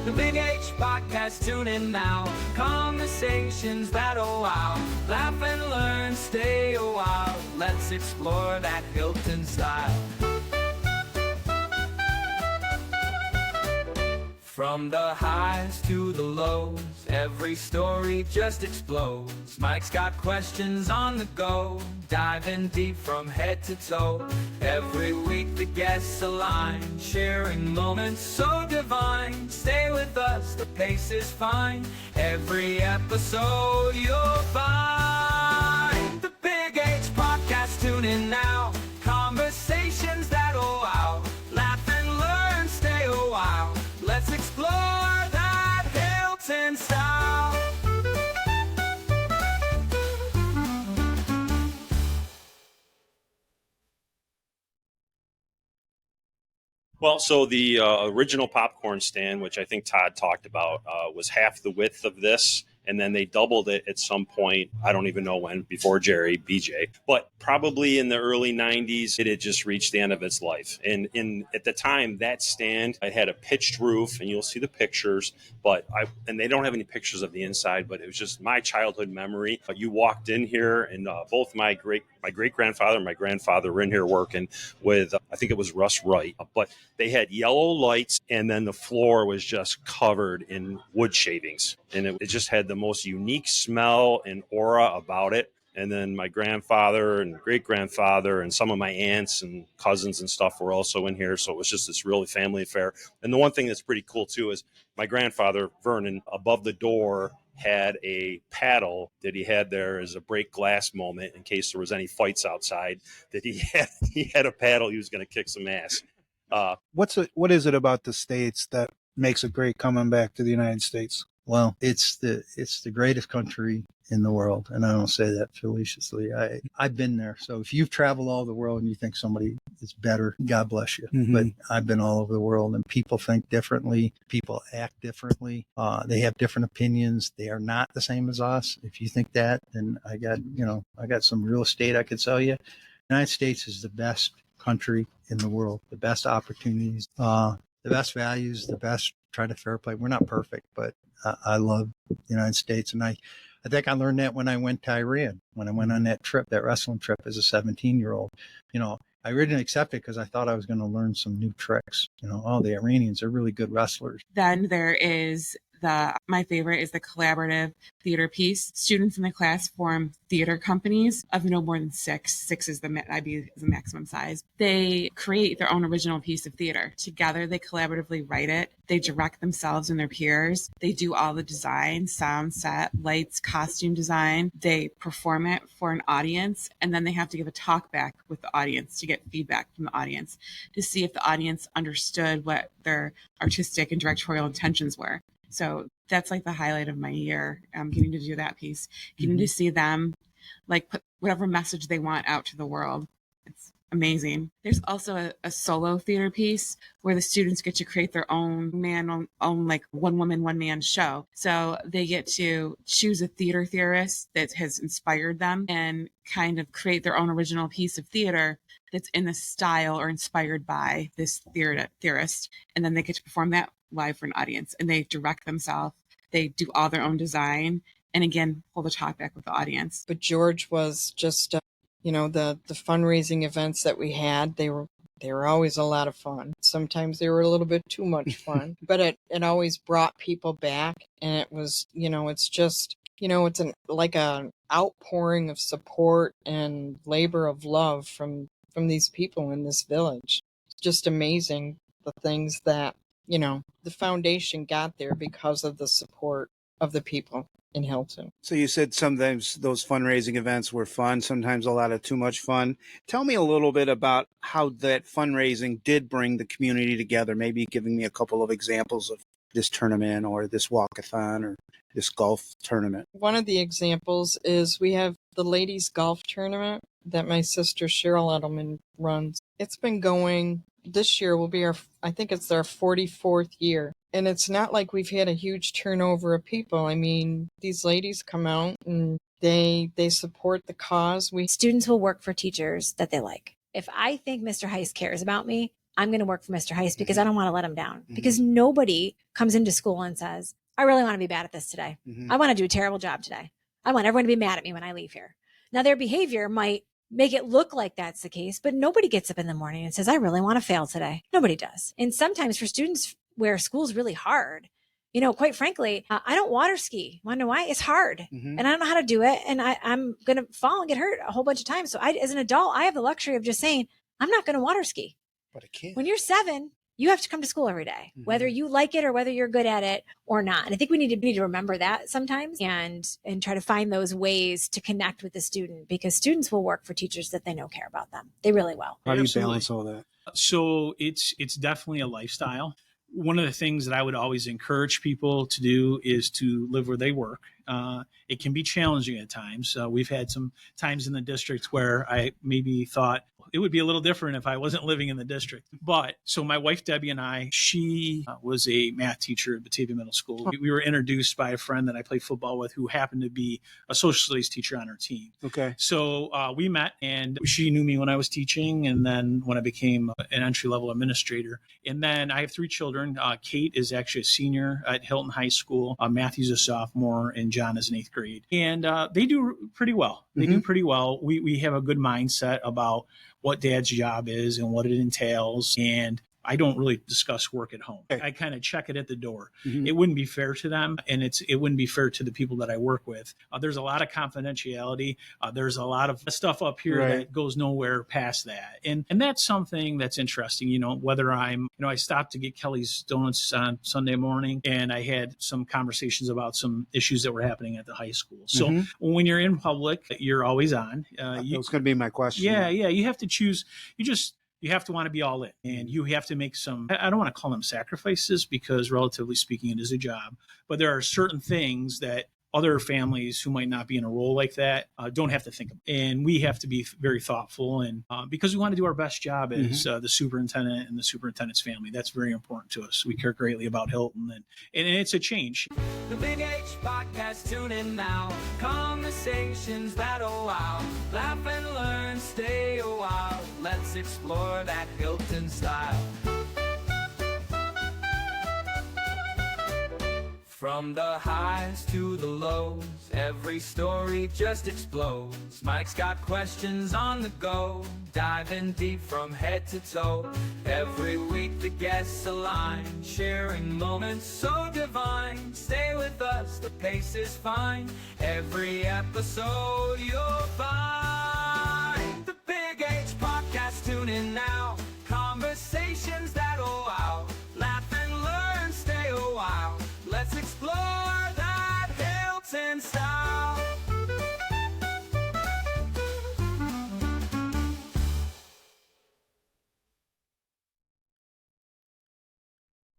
The Big H Podcast, tune in now. Conversations that'll wow. Laugh and learn, stay a while. Let's explore that Hilton style. From the highs to the lows, every story just explodes. Mike's got questions on the go, diving deep from head to toe. Every week the guests align, sharing moments so divine. Stay with us, the pace is fine. Every episode you'll find. The Big H Podcast, tune in now. Conversations that'll wow. Laugh and learn, stay a while. Let's explore that Hilton style. Well, so the original popcorn stand, which I think Todd talked about, was half the width of this. And then they doubled it at some point. I don't even know when, before Jerry, BJ. But probably in the early 90s, it had just reached the end of its life. And at the time, that stand, I had a pitched roof, and you'll see the pictures. And they don't have any pictures of the inside, but it was just my childhood memory. You walked in here, and both my great-grandfather and my grandfather were in here working with, I think it was Russ Wright. But they had yellow lights, and then the floor was just covered in wood shavings. And it just had the most unique smell and aura about it. And then my grandfather and great-grandfather and some of my aunts and cousins and stuff were also in here. So it was just this really family affair. And the one thing that's pretty cool, too, is my grandfather, Vernon, above the door had a paddle that he had there as a break glass moment in case there was any fights outside, that he had a paddle. He was going to kick some ass. What is it about the States that makes it great coming back to the United States? Well, it's the greatest country in the world, and I don't say that facetiously. I've been there. So if you've traveled all over the world and you think somebody is better, God bless you. Mm-hmm. But I've been all over the world, and people think differently. People act differently. They have different opinions. They are not the same as us. If you think that, then I got some real estate I could sell you. The United States is the best country in the world, the best opportunities, the best values, the best try to fair play. We're not perfect, but I love the United States. And I think I learned that when I went to Iran, when I went on that wrestling trip as a 17-year-old. I originally accepted because I thought I was going to learn some new tricks. The Iranians are really good wrestlers. Then there is my favorite is the collaborative theater piece. Students in the class form theater companies of no more than six. Six is the maximum size. They create their own original piece of theater. Together, they collaboratively write it. They direct themselves and their peers. They do all the design, sound set, lights, costume design. They perform it for an audience, and then they have to give a talk back with the audience to get feedback from the audience to see if the audience understood what their artistic and directorial intentions were. So that's like the highlight of my year, getting to do that piece, getting to see them put whatever message they want out to the world. It's amazing. There's also a solo theater piece where the students get to create their own one woman, one man show. So they get to choose a theater theorist that has inspired them and kind of create their own original piece of theater that's in the style or inspired by this theorist. And then they get to perform that live for an audience, and they direct themselves. They do all their own design, and again, hold the talk back with the audience. But George was just, the fundraising events that we had, they were always a lot of fun. Sometimes they were a little bit too much fun, but it always brought people back, and it was, it's just, it's like an outpouring of support and labor of love from these people in this village. It's just amazing the things that the foundation got there because of the support of the people in Hilton. So you said sometimes those fundraising events were fun, sometimes a lot of too much fun. Tell me a little bit about how that fundraising did bring the community together, maybe giving me a couple of examples of this tournament or this walkathon or this golf tournament. One of the examples is we have the ladies golf tournament that my sister Cheryl Edelman runs. It's been going. This year will be I think it's our 44th year. And it's not like we've had a huge turnover of people. I mean, these ladies come out and they support the cause. Students will work for teachers that they like. If I think Mr. Heiss cares about me, I'm going to work for Mr. Heist because I don't want to let him down. Because nobody comes into school and says, I really want to be bad at this today. I want to do a terrible job today. I want everyone to be mad at me when I leave here. Now, their behavior might make it look like that's the case, but nobody gets up in the morning and says, I really want to fail today. Nobody does. And sometimes for students where school's really hard, you know, quite frankly, I don't water ski. Want to know why? It's hard and I don't know how to do it. And I'm going to fall and get hurt a whole bunch of times. So as an adult, I have the luxury of just saying, I'm not going to water ski. But a kid. When you're 7, you have to come to school every day, whether you like it or whether you're good at it or not. And I think we need to remember that sometimes and try to find those ways to connect with the student, because students will work for teachers that they know care about them. They really will. How do you Absolutely. balance all that? So it's definitely a lifestyle. One of the things that I would always encourage people to do is to live where they work. It can be challenging at times. We've had some times in the district where I maybe thought it would be a little different if I wasn't living in the district. But so my wife, Debbie, and I, she was a math teacher at Batavia Middle School. We were introduced by a friend that I played football with who happened to be a social studies teacher on her team. Okay. So we met, and she knew me when I was teaching, and then when I became an entry-level administrator. And then I have 3 children. Kate is actually a senior at Hilton High School. Matthew's a sophomore, and John is in 8th grade. And they do pretty well. They do pretty well. We have a good mindset about what dad's job is and what it entails. And I don't really discuss work at home. I kind of check it at the door. It wouldn't be fair to them, and it wouldn't be fair to the people that I work with. There's a lot of confidentiality. There's a lot of stuff up here that goes nowhere past that. And that's something that's interesting, you know, whether I stopped to get Kelly's Donuts on Sunday morning, and I had some conversations about some issues that were happening at the high school. So when you're in public, you're always on. That was going to be my question. Yeah. You have to choose. You have to want to be all in, and you have to make some, I don't want to call them sacrifices, because relatively speaking, it is a job, but there are certain things that other families who might not be in a role like that don't have to think of. And we have to be very thoughtful, and because we want to do our best job as the superintendent and the superintendent's family. That's very important to us. We care greatly about Hilton, and it's a change. The Big H Podcast, tune in now. Conversations that'll wow. Laugh and learn, stay a while. Let's explore that Hilton style. From the highs to the lows, every story just explodes. Mike's got questions on the go, diving deep from head to toe. Every week the guests align, sharing moments so divine. Stay with us, the pace is fine. Every episode you'll find. The Big H Podcast, tune in now. Conversations that'll wow. Laugh and learn, stay a while. Let's explore that Hilton style.